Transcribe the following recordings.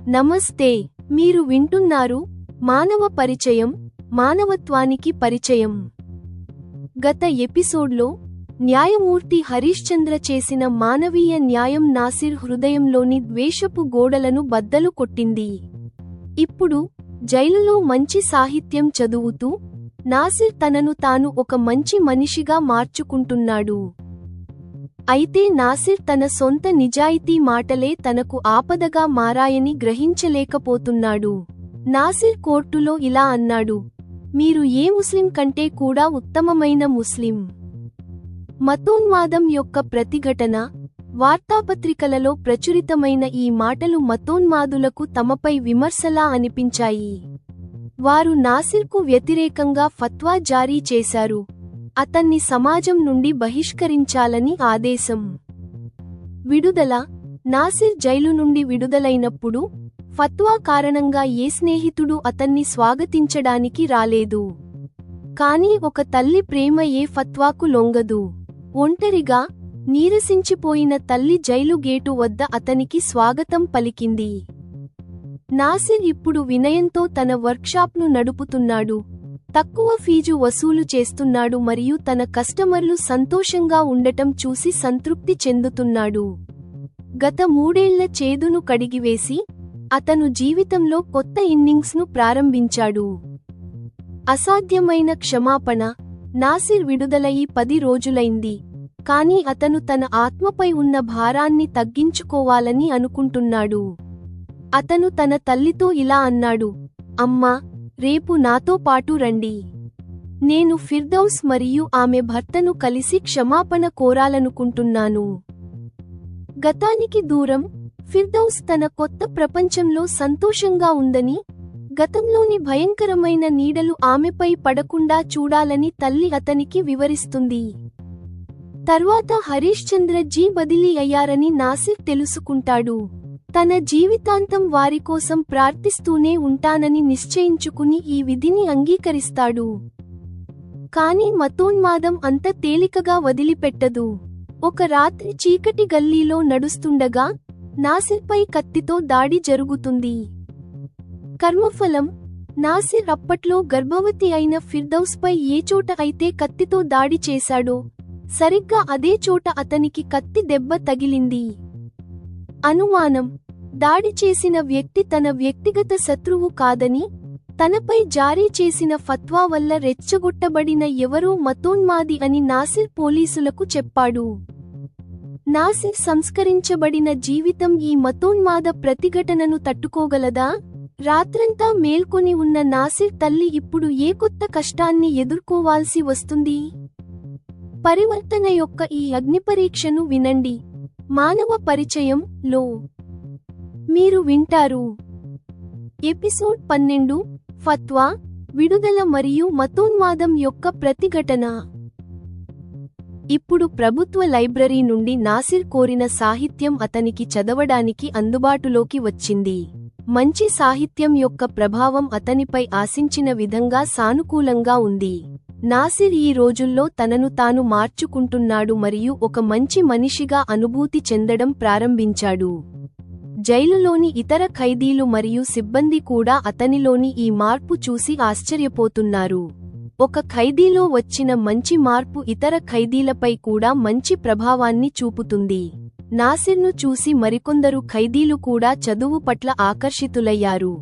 నమస్తే, మీరు వింటున్నారు మానవ పరిచయం, మానవత్వానికి పరిచయం. గత ఎపిసోడ్లో న్యాయమూర్తి హరీశ్చంద్ర చేసిన మానవీయ న్యాయం నాసిర్ హృదయంలోని ద్వేషపు గోడలను బద్దలు కొట్టింది. ఇప్పుడు జైలులో మంచి సాహిత్యం చదువుతూ నాసిర్ తనను తాను ఒక మంచి మనిషిగా మార్చుకుంటున్నాడు. అయితే నాసిర్ తన సొంత నిజాయితీ మాటలే తనకు ఆపదగా మారాయని గ్రహించలేకపోతున్నాడు. నాసిర్ కోర్టులో ఇలా అన్నాడు, మీరు ఏ ముస్లిం కంటే కూడా ఉత్తమమైన ముస్లిం. మతోన్మాదం యొక్క ప్రతిఘటన. వార్తాపత్రికలలో ప్రచురితమైన ఈ మాటలు మతోన్మాదులకు తమపై విమర్శలా అనిపించాయి. వారు నాసిర్కు వ్యతిరేకంగా ఫత్వా జారీ చేశారు. అతన్ని సమాజం నుండి బహిష్కరించాలని ఆదేశం. విడుదల. నాసిర్ జైలు నుండి విడుదలైనప్పుడు ఫత్వా కారణంగా ఏ స్నేహితుడు అతన్ని స్వాగతించడానికి రాలేదు. కానీ ఒక తల్లి ప్రేమ ఏ ఫత్వాకు లొంగదు. ఒంటరిగా, నీరసించిపోయిన తల్లి జైలు గేటు వద్ద అతనికి స్వాగతం పలికింది. నాసిర్ ఇప్పుడు వినయంతో తన వర్క్షాప్ను నడుపుతున్నాడు. తక్కువ ఫీజు వసూలు చేస్తున్నాడు మరియు తన కస్టమర్లు సంతోషంగా ఉండటం చూసి సంతృప్తి చెందుతున్నాడు. గత 3 ఏళ్ల చేదును కడిగివేసి అతను జీవితంలో కొత్త ఇన్నింగ్స్ను ప్రారంభించాడు. అసాధ్యమైన క్షమాపణ. నాసిర్ విడుదలయి 10 రోజులైంది. కానీ అతను తన ఆత్మపై ఉన్న భారాన్ని తగ్గించుకోవాలని అనుకుంటున్నాడు. అతను తన తల్లితో ఇలా అన్నాడు, అమ్మా, రేపు నాతో పాటు రండి. నేను ఫిర్దౌస్ మరియు ఆమె భర్తను కలిసి క్షమాపణ కోరాలనుకుంటున్నాను. గతానికి దూరం. ఫిర్దౌస్ తన కొత్త ప్రపంచంలో సంతోషంగా ఉందని, గతంలోని భయంకరమైన నీడలు ఆమెపై పడకుండా చూడాలని తల్లి అతనికి వివరిస్తుంది. తర్వాత హరీశ్చంద్ర జీ బదిలీ అయ్యారని నాసిర్ తెలుసుకుంటాడు. తన జీవితాంతం వారికోసం ప్రార్థిస్తూనే ఉంటానని నిశ్చయించుకుని ఈ విధిని అంగీకరిస్తాడు. కాని మతోన్మాదం అంత తేలికగా వదిలిపెట్టదు. ఒక రాత్రి చీకటి గల్లీలో నడుస్తుండగా నాసిర్పై కత్తితో దాడి జరుగుతుంది. కర్మఫలం. నాసిర్ అప్పట్లో గర్భవతి అయిన ఫిర్దౌస్పై ఏ చోట అయితే కత్తితో దాడి చేశాడో సరిగ్గా అదే చోట అతనికి కత్తి దెబ్బ తగిలింది. అనుమానం. దాడి చేసిన వ్యక్తి తన వ్యక్తిగత శత్రువు కాదని, తనపై జారీ చేసిన ఫత్వా వల్ల రెచ్చగొట్టబడిన ఎవరో మతోన్మాది అని నాసిర్ పోలీసులకు చెప్పాడు. నాసిర్ సంస్కరించబడిన జీవితం ఈ మతోన్మాద ప్రతిఘటనను తట్టుకోగలదా? రాత్రంతా మేల్కొని ఉన్న నాసిర్ తల్లి ఇప్పుడు ఏ కొత్త కష్టాన్ని ఎదుర్కోవాల్సి వస్తుంది? పరివర్తన యొక్క ఈ అగ్నిపరీక్షను వినండి. మానవ పరిచయం లో మీరు వింటారు. ఎపిసోడ్ 12. ఫత్వా, విడుదల మరియు మతోన్మాదం యొక్క ప్రతిఘటన. ఇప్పుడు ప్రభుత్వ లైబ్రరీ నుండి నాసిర్ కోరిన సాహిత్యం అతనికి చదవడానికి అందుబాటులోకి వచ్చింది. మంచి సాహిత్యం యొక్క ప్రభావం అతనిపై ఆశించిన విధంగా సానుకూలంగా ఉంది. నాసిర్ ఈ రోజుల్లో తనను తాను మార్చుకుంటున్నాడు మరియు ఒక మంచి మనిషిగా అనుభూతి చెందడం ప్రారంభించాడు. జైలులోని ఇతర ఖైదీలు మరియు సిబ్బంది కూడా అతనిలోని ఈ మార్పు చూసి ఆశ్చర్యపోతున్నారు. ఒక ఖైదీలో వచ్చిన మంచి మార్పు ఇతర ఖైదీలపై కూడా మంచి ప్రభావాన్ని చూపుతుంది. నాసిర్ను చూసి మరికొందరు ఖైదీలు కూడా చదువు పట్ల ఆకర్షితులయ్యారు.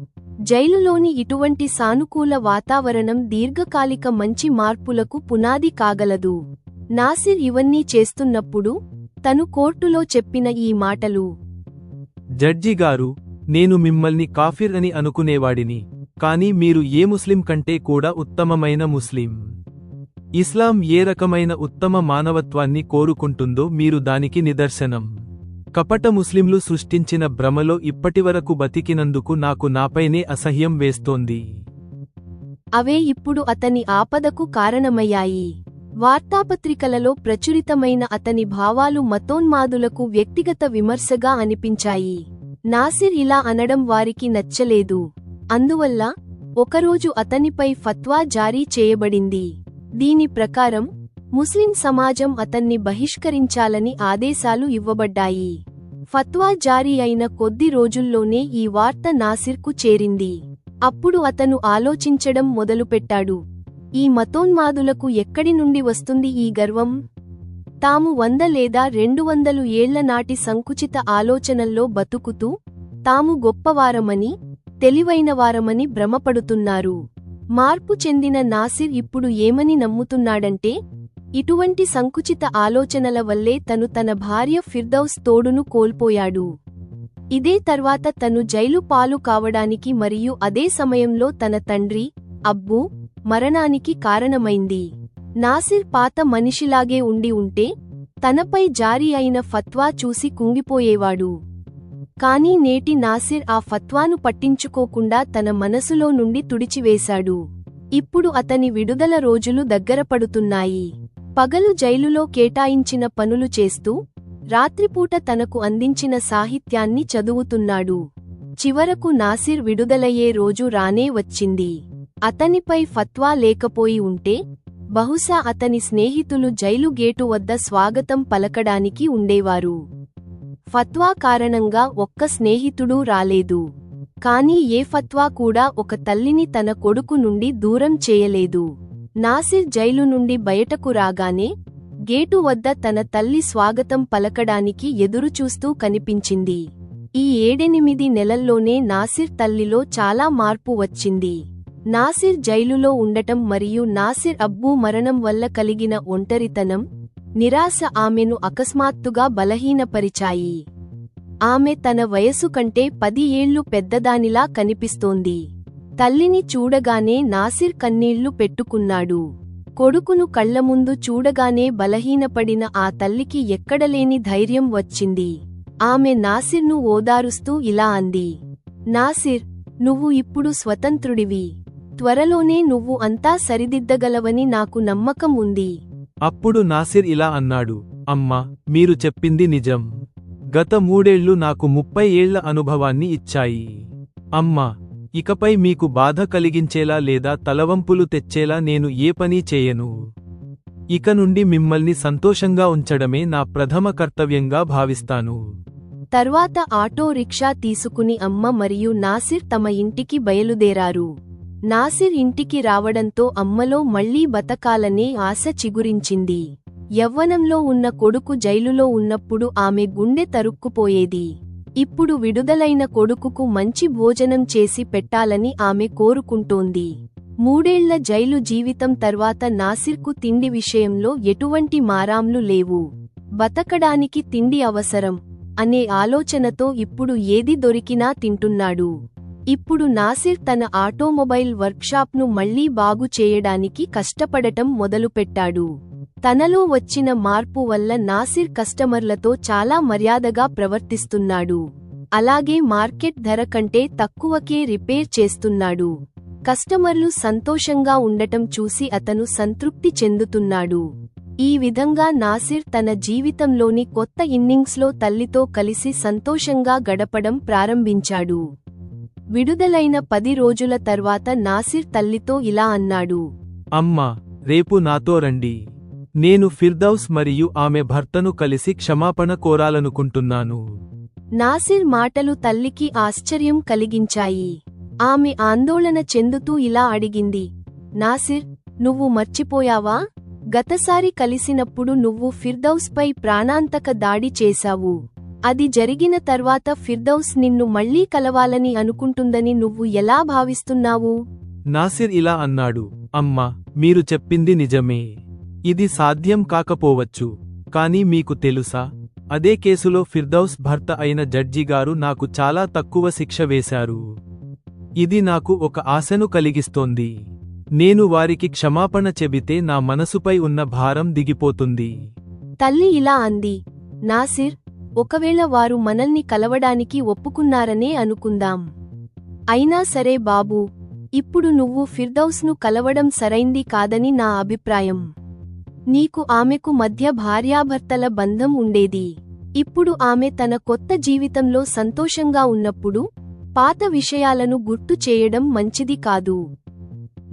జైలులోని ఇటువంటి సానుకూల వాతావరణం దీర్ఘకాలిక మంచి మార్పులకు పునాది కాగలదు. నాసిర్ ఇవన్నీ చేస్తున్నప్పుడు తను కోర్టులో చెప్పిన ఈ మాటలు. జడ్జి గారు, నేను మిమ్మల్ని కాఫిర్ అని అనుకునేవాడిని, కానీ మీరు ఏ ముస్లిం కంటే కూడా ఉత్తమమైన ముస్లిం. ఇస్లాం ఏ రకమైన ఉత్తమ మానవత్వాన్ని కోరుకుంటుందో మీరు దానికి నిదర్శనం. కపట ముస్లింలు సృష్టించిన భ్రమలో ఇప్పటివరకు బతికినందుకు నాకు నాపైనే అసహ్యం వేస్తోంది. అవే ఇప్పుడు అతని ఆపదకు కారణమయ్యాయి. వార్తాపత్రికలలో ప్రచురితమైన అతని భావాలు మతోన్మాదులకు వ్యక్తిగత విమర్శగా అనిపించాయి. నాసిర్ ఇలా అనడం వారికి నచ్చలేదు. అందువల్ల ఒకరోజు అతనిపై ఫత్వా జారీ చేయబడింది. దీని ప్రకారం ముస్లిం సమాజం అతన్ని బహిష్కరించాలని ఆదేశాలు ఇవ్వబడ్డాయి. ఫత్వా జారీ అయిన కొద్ది రోజుల్లోనే ఈ వార్త నాసిర్కు చేరింది. అప్పుడు అతను ఆలోచించడం మొదలుపెట్టాడు. ఈ మతోన్మాదులకు ఎక్కడి నుండి వస్తుంది ఈ గర్వం? తాము 100 లేదా 200 ఏళ్ల నాటి సంకుచిత ఆలోచనల్లో బతుకుతూ, తాము గొప్పవారమని, తెలివైనవారమని భ్రమపడుతున్నారు. మార్పు చెందిన నాసిర్ ఇప్పుడు ఏమని నమ్ముతున్నాడంటే, ఇటువంటి సంకుచిత ఆలోచనల వల్లే తను తన భార్య ఫిర్దౌస్ తోడును కోల్పోయాడు. ఇదే తర్వాత తను జైలు పాలు కావడానికి మరియు అదే సమయంలో తన తండ్రి, అబ్బూ, మరణానికి కారణమైంది. నాసిర్ పాత మనిషిలాగే ఉండి ఉంటే, తనపై జారీ అయిన ఫత్వా చూసి కుంగిపోయేవాడు. కానీ నేటి నాసిర్ ఆ ఫత్వాను పట్టించుకోకుండా తన మనసులో నుండి తుడిచివేశాడు. ఇప్పుడు అతని విడుదల రోజులు దగ్గరపడుతున్నాయి. పగలు జైలులో కేటాయించిన పనులు చేస్తూ, రాత్రిపూట తనకు అందించిన సాహిత్యాన్ని చదువుతున్నాడు. చివరకు నాసిర్ విడుదలయ్యే రోజు రానే వచ్చింది. అతనిపై ఫత్వా లేకపోయి ఉంటే, బహుశా అతని స్నేహితులు జైలు గేటు వద్ద స్వాగతం పలకడానికి ఉండేవారు. ఫత్వా కారణంగా ఒక్క స్నేహితుడూ రాలేదు. కానీ ఏ ఫత్వా కూడా ఒక తల్లిని తన కొడుకు నుండి దూరం చేయలేదు. నాసిర్ జైలు నుండి బయటకు రాగానే, గేటు వద్ద తన తల్లి స్వాగతం పలకడానికి ఎదురుచూస్తూ కనిపించింది. ఈ 7-8 నెలల్లోనే నాసిర్ తల్లిలో చాలా మార్పు వచ్చింది. నాసిర్ జైలులో ఉండటం మరియు నాసిర్ అబ్బూ మరణం వల్ల కలిగిన ఒంటరితనం, నిరాశ ఆమెను అకస్మాత్తుగా బలహీనపరిచాయి. ఆమె తన వయసు కంటే 10 ఏళ్లు పెద్దదానిలా కనిపిస్తోంది. తల్లిని చూడగానే నాసిర్ కన్నీళ్లు పెట్టుకున్నాడు. కొడుకును కళ్లముందు చూడగానే బలహీనపడిన ఆ తల్లికి ఎక్కడలేని ధైర్యం వచ్చింది. ఆమె నాసిర్ను ఓదారుస్తూ ఇలా అంది, నాసిర్, నువ్వు ఇప్పుడు స్వతంత్రుడివి. త్వరలోనే నువ్వు అంతా సరిదిద్దగలవని నాకు నమ్మకం ఉంది. అప్పుడు నాసిర్ ఇలా అన్నాడు, అమ్మా, మీరు చెప్పింది నిజం. గత 3 ఏళ్లు నాకు 30 ఏళ్ల అనుభవాన్ని ఇచ్చాయి. అమ్మా, ఇకపై మీకు బాధ కలిగించేలా లేదా తలవంపులు తెచ్చేలా నేను ఏ పనీ చేయను. ఇక నుండి మిమ్మల్ని సంతోషంగా ఉంచడమే నా ప్రథమ కర్తవ్యంగా భావిస్తాను. తర్వాత ఆటో రిక్షా తీసుకుని అమ్మ మరియు నాసిర్ తమ ఇంటికి బయలుదేరారు. నాసిర్ ఇంటికి రావడంతో అమ్మలో మళ్లీ బతకాలనే ఆశ చిగురించింది. యవ్వనంలో ఉన్న కొడుకు జైలులో ఉన్నప్పుడు ఆమె గుండె తరుక్కుపోయేది. ఇప్పుడు విడుదలైన కొడుకుకు మంచి భోజనం చేసి పెట్టాలని ఆమె కోరుకుంటోంది. 3 ఏళ్ల జైలు జీవితం తర్వాత నాసిర్కు తిండి విషయంలో ఎటువంటి మారాంలు లేవు. బతకడానికి తిండి అవసరం అనే ఆలోచనతో ఇప్పుడు ఏది దొరికినా తింటున్నాడు. ఇప్పుడు నాసిర్ తన ఆటోమొబైల్ వర్క్షాప్ను మళ్లీ బాగు చేయడానికి కష్టపడటం మొదలుపెట్టాడు. తనలో వచ్చిన మార్పు వల్ల నాసిర్ కస్టమర్లతో చాలా మర్యాదగా ప్రవర్తిస్తున్నాడు. అలాగే మార్కెట్ ధర కంటే తక్కువకే రిపేర్ చేస్తున్నాడు. కస్టమర్లు సంతోషంగా ఉండటం చూసి అతను సంతృప్తి చెందుతున్నాడు. ఈ విధంగా నాసిర్ తన జీవితంలోని కొత్త ఇన్నింగ్స్లో తల్లితో కలిసి సంతోషంగా గడపడం ప్రారంభించాడు. విడుదలైన 10 రోజుల తర్వాత నాసిర్ తల్లితో ఇలా అన్నాడు, అమ్మా, రేపు నాతో రండి. నేను ఫిర్దౌస్ మరియు ఆమె భర్తను కలిసి క్షమాపణ కోరాలనుకుంటున్నాను. నాసిర్ మాటలు తల్లికి ఆశ్చర్యం కలిగించాయి. ఆమె ఆందోళన చెందుతూ ఇలా అడిగింది, నాసిర్, నువ్వు మర్చిపోయావా? గతసారి కలిసినప్పుడు నువ్వు ఫిర్దౌస్పై ప్రాణాంతక దాడి చేశావు. అది జరిగిన తర్వాత ఫిర్దౌస్ నిన్ను మళ్లీ కలవాలని అనుకుంటుందని నువ్వు ఎలా భావిస్తున్నావు? నాసిర్ ఇలా అన్నాడు, అమ్మా, మీరు చెప్పింది నిజమే. ఇది సాధ్యం కాకపోవచ్చు. కానీ మీకు తెలుసా, అదే కేసులో ఫిర్దౌస్ భర్త అయిన జడ్జిగారు నాకు చాలా తక్కువ శిక్ష వేశారు. ఇది నాకు ఒక ఆశను కలిగిస్తోంది. నేను వారికి క్షమాపణ చెబితే నా మనసుపై ఉన్న భారం దిగిపోతుంది. తల్లి ఇలా అంది, నాసిర్, ఒకవేళ వారు మనల్ని కలవడానికి ఒప్పుకున్నారనే అనుకుందాం. అయినా సరే బాబూ, ఇప్పుడు నువ్వు ఫిర్దౌస్ను కలవడం సరైంది కాదని నా అభిప్రాయం. నీకు ఆమెకు మధ్య భార్యాభర్తల బంధం ఉండేది. ఇప్పుడు ఆమె తన కొత్త జీవితంలో సంతోషంగా ఉన్నప్పుడు పాత విషయాలను గుర్తు చేయడం మంచిది కాదు.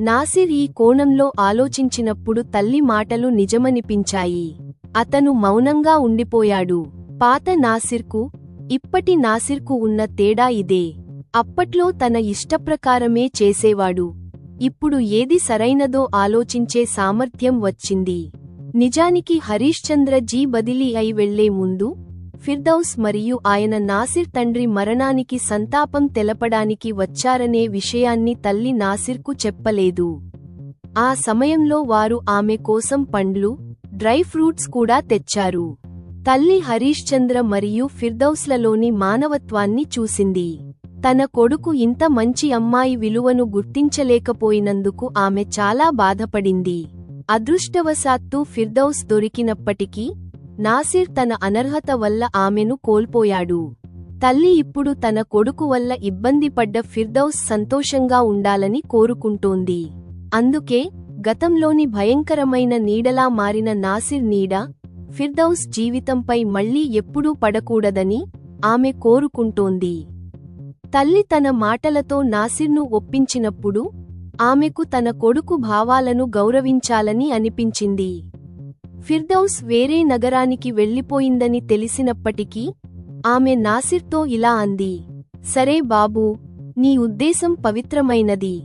నాసిర్ ఈ కోణంలో ఆలోచించినప్పుడు తల్లి మాటలు నిజమనిపించాయి. అతను మౌనంగా ఉండిపోయాడు. పాత నాసిర్కు ఇప్పటి నాసిర్కు ఉన్న తేడా ఇదే. అప్పట్లో తన ఇష్టప్రకారమే చేసేవాడు. ఇప్పుడు ఏది సరైనదో ఆలోచించే సామర్థ్యం వచ్చింది. నిజానికి హరీశ్చంద్ర జీ బదిలీ అయి వెళ్లే ముందు ఫిర్దౌస్ మరియు ఆయన నాసిర్ తండ్రి మరణానికి సంతాపం తెలపడానికి వచ్చారనే విషయాన్ని తల్లి నాసిర్కు చెప్పలేదు. ఆ సమయంలో వారు ఆమె కోసం పండ్లు, డ్రై ఫ్రూట్స్ కూడా తెచ్చారు. తల్లి హరీశ్చంద్ర మరియు ఫిర్దౌస్లలోని మానవత్వాన్ని చూసింది. తన కొడుకు ఇంత మంచి అమ్మాయి విలువను గుర్తించలేకపోయినందుకు ఆమె చాలా బాధపడింది. అదృష్టవశాత్తు ఫిర్దౌస్ దొరికినప్పటికీ నాసిర్ తన అనర్హత వల్ల ఆమెను కోల్పోయాడు. తల్లి ఇప్పుడు తన కొడుకు వల్ల ఇబ్బంది పడ్డ ఫిర్దౌస్ సంతోషంగా ఉండాలని కోరుకుంటోంది. అందుకే గతంలోని భయంకరమైన నీడలా మారిన నాసిర్ నీడ ఫిర్దౌస్ జీవితంపై మళ్లీ ఎప్పుడూ పడకూడదని ఆమె కోరుకుంటోంది. తల్లి తన మాటలతో నాసిర్ను ఒప్పించినప్పుడు ఆమెకు తన కొడుకు భావాలను గౌరవించాలని అనిపించింది. ఫిర్దౌస్ వేరే నగరానికి వెళ్లిపోయిందని తెలిసినప్పటికీ ఆమె నాసిర్తో ఇలా అంది, సరే బాబూ, నీ ఉద్దేశం పవిత్రమైనది.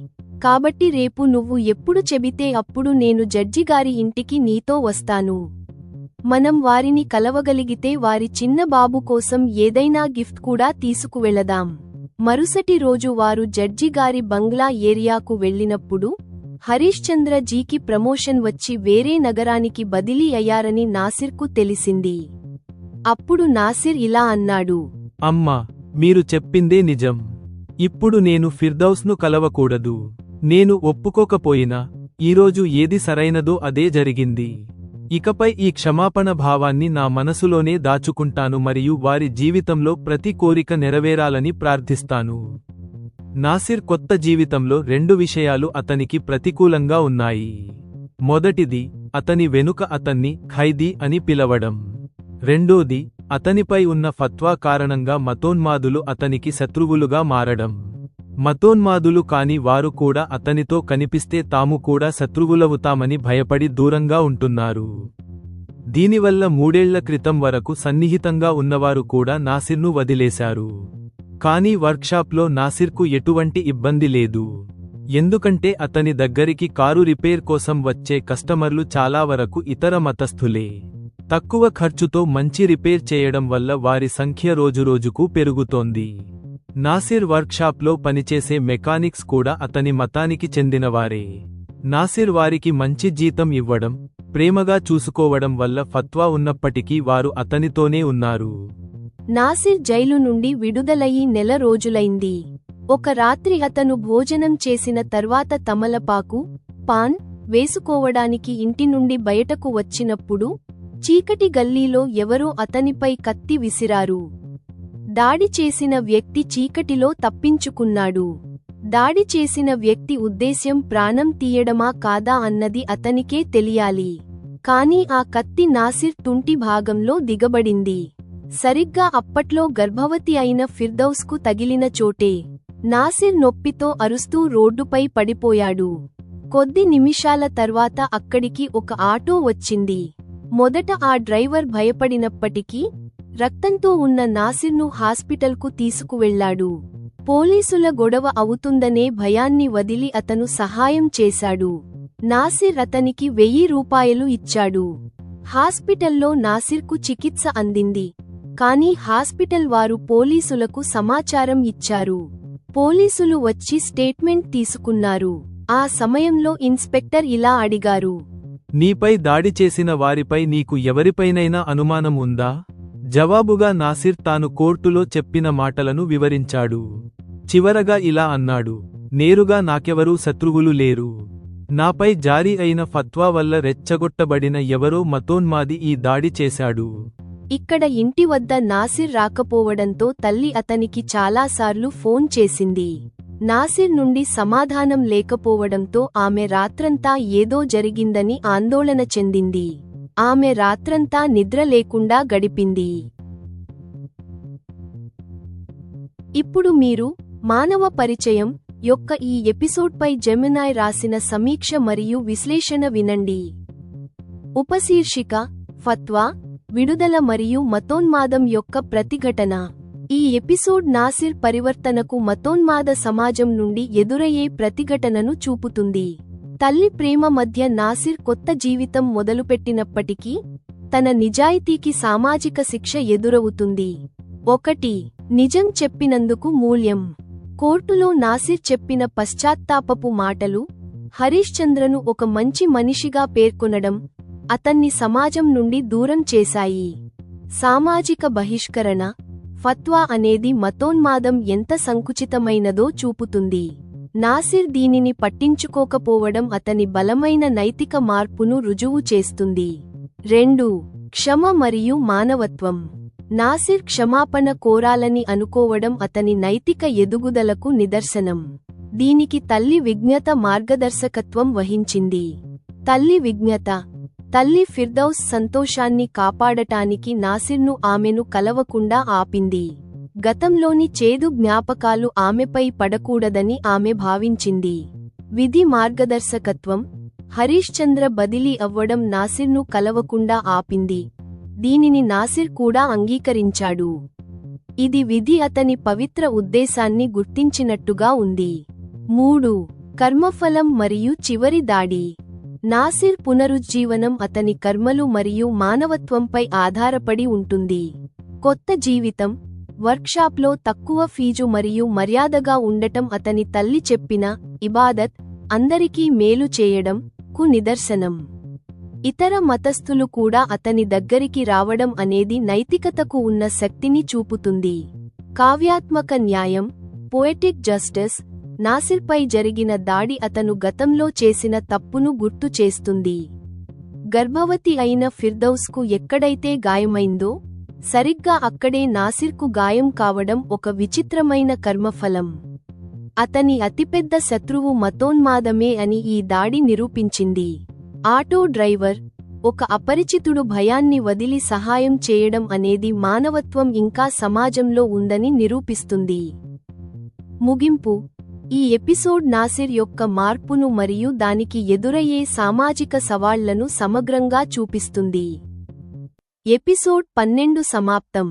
కాబట్టి రేపు నువ్వు ఎప్పుడు చెబితే అప్పుడు నేను జడ్జిగారి ఇంటికి నీతో వస్తాను. మనం వారిని కలవగలిగితే వారి చిన్న బాబు కోసం ఏదైనా గిఫ్ట్ కూడా తీసుకువెళదాం. మరుసటి రోజు వారు జడ్జిగారి బంగ్లా ఏరియాకు వెళ్లినప్పుడు హరీశ్చంద్ర జీకి ప్రమోషన్ వచ్చి వేరే నగరానికి బదిలీ అయ్యారని నాసిర్కు తెలిసింది. అప్పుడు నాసిర్ ఇలా అన్నాడు, అమ్మా, మీరు చెప్పిందే నిజం. ఇప్పుడు నేను ఫిర్దౌస్ను కలవకూడదు. నేను ఒప్పుకోకపోయినా ఈరోజు ఏది సరైనదో అదే జరిగింది. ఇకపై ఈ క్షమాపణ భావాన్ని నా మనసులోనే దాచుకుంటాను మరియు వారి జీవితంలో ప్రతి కోరిక నెరవేరాలని ప్రార్థిస్తాను. నాసిర్ కొత్త జీవితంలో 2 విషయాలు అతనికి ప్రతికూలంగా ఉన్నాయి. మొదటిది, అతని వెనుక అతన్ని ఖైదీ అని పిలవడం. రెండోది, అతనిపై ఉన్న ఫత్వా కారణంగా మతోన్మాదులు అతనికి శత్రువులుగా మారడం. మతోన్మాదులు కాని వారు కూడా అతనితో కనిపిస్తే తాము కూడా శత్రువులవుతామని భయపడి దూరంగా ఉంటున్నారు. దీనివల్ల 3 ఏళ్ల క్రితం వరకు సన్నిహితంగా ఉన్నవారు కూడా నాసిర్ను వదిలేశారు. కానీ వర్క్షాప్లో నాసిర్కు ఎటువంటి ఇబ్బంది లేదు. ఎందుకంటే అతని దగ్గరికి కారు రిపేర్ కోసం వచ్చే కస్టమర్లు చాలా వరకు ఇతర మతస్థులే. తక్కువ ఖర్చుతో మంచి రిపేర్ చేయడం వల్ల వారి సంఖ్య రోజురోజుకు పెరుగుతోంది. నాసిర్ వర్క్షాప్లో పనిచేసే మెకానిక్స్ కూడా అతని మతానికి చెందినవారే. నాసిర్ వారికి మంచి జీతం ఇవ్వడం, ప్రేమగా చూసుకోవడం వల్ల ఫత్వా ఉన్నప్పటికీ వారు అతనితోనే ఉన్నారు. నాసిర్ జైలు నుండి విడుదలయ్యి నెల రోజులైంది. ఒక రాత్రి అతను భోజనం చేసిన తర్వాత తమలపాకు, పాన్ వేసుకోవడానికి ఇంటి నుండి బయటకు వచ్చినప్పుడు చీకటి గల్లీలో ఎవరో అతనిపై కత్తి విసిరారు. దాడి చేసిన వ్యక్తి చీకటిలో తప్పించుకున్నాడు. దాడి చేసిన వ్యక్తి ఉద్దేశ్యం ప్రాణం తీయడమా కాదా అన్నది అతనికే తెలియాలి. కానీ ఆ కత్తి నాసిర్ తుంటి భాగంలో దిగబడింది. సరిగ్గా అప్పట్లో గర్భవతి అయిన ఫిర్దౌస్కు తగిలిన చోటే. నాసిర్ నొప్పితో అరుస్తూ రోడ్డుపై పడిపోయాడు. కొద్ది నిమిషాల తర్వాత అక్కడికి ఒక ఆటో వచ్చింది. మొదట ఆ డ్రైవర్ భయపడినప్పటికీ రక్తంతో ఉన్న నాసిర్ను హాస్పిటల్కు తీసుకువెళ్లాడు. పోలీసుల గొడవ అవుతుందనే భయాన్ని వదిలి అతను సహాయం చేశాడు. నాసిర్ అతనికి 1000 రూపాయలు ఇచ్చాడు. హాస్పిటల్లో నాసిర్కు చికిత్స అందింది. కానీ హాస్పిటల్ వారు పోలీసులకు సమాచారం ఇచ్చారు. పోలీసులు వచ్చి స్టేట్మెంట్ తీసుకున్నారు. ఆ సమయంలో ఇన్స్పెక్టర్ ఇలా అడిగారు, నీపై దాడి చేసిన వారిపై నీకు ఎవరిపైనైనా అనుమానం ఉందా? జవాబుగా నాసిర్ తాను కోర్టులో చెప్పిన మాటలను వివరించాడు. చివరగా ఇలా అన్నాడు, నేరుగా నాకెవరూ శత్రువులు లేరు. నాపై జారీ అయిన ఫత్వా వల్ల రెచ్చగొట్టబడిన ఎవరో మతోన్మాది ఈ దాడి చేశాడు. ఇక్కడ ఇంటి వద్ద నాసిర్ రాకపోవడంతో తల్లి అతనికి చాలాసార్లు ఫోన్ చేసింది. నాసిర్ నుండి సమాధానం లేకపోవడంతో ఆమె రాత్రంతా ఏదో జరిగిందని ఆందోళన చెందింది. ఆమె రాత్రంతా నిద్ర లేకుండా గడిపింది. ఇప్పుడు మీరు మానవ పరిచయం యొక్క ఈ ఎపిసోడ్పై జెమినాయ్ రాసిన సమీక్ష మరియు విశ్లేషణ వినండి. ఉపశీర్షిక: ఫత్వా, విడుదల మరియు మతోన్మాదం యొక్క ప్రతిఘటన. ఈ ఎపిసోడ్ నాసిర్ పరివర్తనకు మతోన్మాద సమాజం నుండి ఎదురయ్యే ప్రతిఘటనను చూపుతుంది. తల్లి ప్రేమ మధ్య నాసిర్ కొత్త జీవితం మొదలుపెట్టినప్పటికీ తన నిజాయితీకి సామాజిక శిక్ష ఎదురవుతుంది. 1. నిజం చెప్పినందుకు మూల్యం. కోర్టులో నాసిర్ చెప్పిన పశ్చాత్తాపపు మాటలు హరీష్ చంద్రను ఒక మంచి మనిషిగా పేర్కొనడం అతన్ని సమాజం నుండి దూరం చేశాయి. సామాజిక బహిష్కరణ ఫత్వా అనేది మతోన్మాదం ఎంత సంకుచితమైనదో చూపుతుంది. నాసిర్ దీనిని పట్టించుకోకపోవడం అతని బలమైన నైతిక మార్పును రుజువు చేస్తుంది. 2. క్షమ మరియు మానవత్వం. నాసిర్ క్షమాపణ కోరాలని అనుకోవడం అతని నైతిక ఎదుగుదలకు నిదర్శనం. దీనికి తల్లి విజ్ఞత మార్గదర్శకత్వం వహించింది. తల్లి విజ్ఞత. తల్లి ఫిర్దౌస్ సంతోషాన్ని కాపాడటానికి నాసిర్ను ఆమెను కలవకుండా ఆపింది. గతంలోని చేదు జ్ఞాపకాలు ఆమెపై పడకూడదని ఆమె భావించింది. విధి మార్గదర్శకత్వం. హరీష్ చంద్ర బదిలీ అవ్వడం నాసిర్ను కలవకుండా ఆపింది. దీనిని నాసిర్ కూడా అంగీకరించాడు. ఇది విధి అతని పవిత్ర ఉద్దేశాన్ని గుర్తించినట్టుగా ఉంది. 3. కర్మఫలం మరియు చివరి దాడి. నాసిర్ పునరుజ్జీవనం అతని కర్మలు మరియు మానవత్వంపై ఆధారపడి ఉంటుంది. కొత్త జీవితం, వర్క్షాప్లో తక్కువ ఫీజు మరియు మర్యాదగా ఉండటం అతని తల్లి చెప్పిన ఇబాదత్, అందరికీ మేలు చేయడం కు నిదర్శనం. ఇతర మతస్థులు కూడా అతని దగ్గరికి రావడం అనేది నైతికతకు ఉన్న శక్తిని చూపుతుంది. కావ్యాత్మక న్యాయం, పోయెటిక్ జస్టిస్. నాసిర్పై జరిగిన దాడి అతను గతంలో చేసిన తప్పును గుర్తు చేస్తుంది. గర్భవతి అయిన ఫిర్దౌస్కు ఎక్కడైతే గాయమైందో సరిగ్గా అక్కడే నాసిర్కు గాయం కావడం ఒక విచిత్రమైన కర్మఫలం. అతని అతిపెద్ద శత్రువు మతోన్మాదమే అని ఈ దాడి నిరూపించింది. Auto driver. ఒక అపరిచితుడు భయాన్ని వదిలి సహాయం చేయడం అనేది మానవత్వం ఇంకా సమాజంలో ఉందని నిరూపిస్తుంది. ముగింపు. ఈ ఎపిసోడ్ నాసిర్ యొక్క మార్పును మరియు దానికి ఎదురయ్యే సామాజిక సవాళ్లను సమగ్రంగా చూపిస్తుంది. ఎపిసోడ్ 12 సమాప్తం.